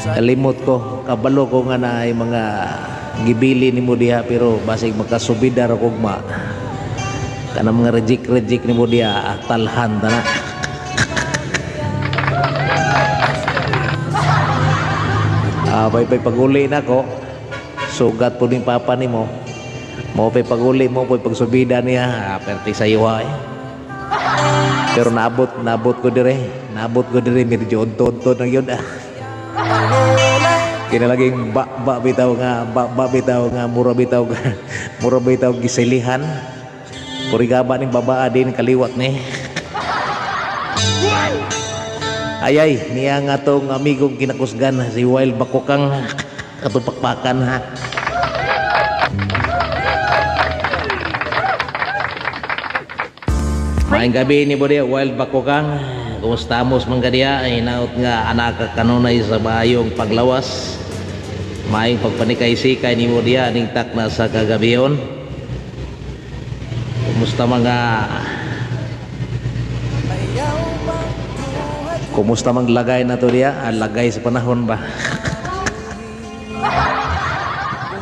Kalimot ko, kabalo ko nga na ay mga gibili ni mo diha pero basig magkasubidar ako ma. Kana mga rejik ni mo diha talhan ta na. Pay paguli na ko. Sugat po ning papa ni mo. Mo pay paguli mo pay pagsubida niya, perti sa iyo ay. Pero naabot ko dire medyo tonto nang yun kinalaging bitaw nga mura bitaw gisilihan purigaba ning babaa din kaliwat ni ayay niya nga tong amigong kinakusgan si Wild Bakokang katupakpakan ha. Maayong gabi ni Bodia Wild Bakokang. Kumustamos man kadiya ay naot nga anak kanunay sa bayong paglawas. Maayong pagpanikay-sikay ni Bodia ning takna sa kagabiyon. Kumusta mang lagay na to diya? Lagay sa panahon ba?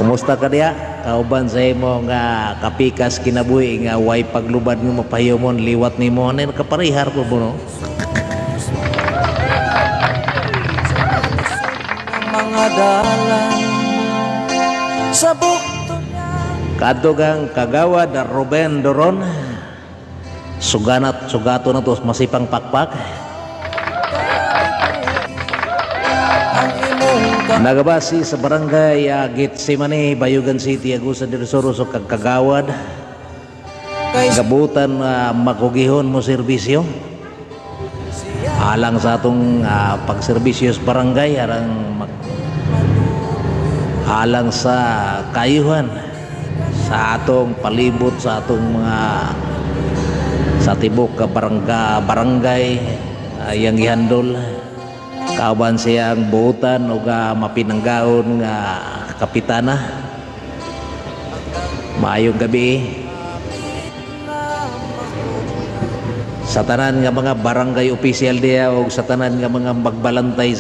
Kumusta ka diya? Kauban sa imo nga kapikas kinabuhi nga way paglubad nga mapahiyomon liwat nimo ano kaparihar po mo no? Mga dalan sa bukto niya kadugang kagawad Ruben Doron sugato na to masipang pakpak nagabasi sa barangay Getsemani, Bayugan City, Agusan del Sur, so kagawad gabutan makugihon mo serbisyo alang sa atong pagserbisyo sa barangay alang sa kayuhan sa atong palibot sa atong mga sa tibok ka barangay yang gihandol kauban siyang buutan o mapinanggaon nga kapitana. Maayong gabi sa tanan nga mga barangay official diya o sa tanan nga mga magbalantay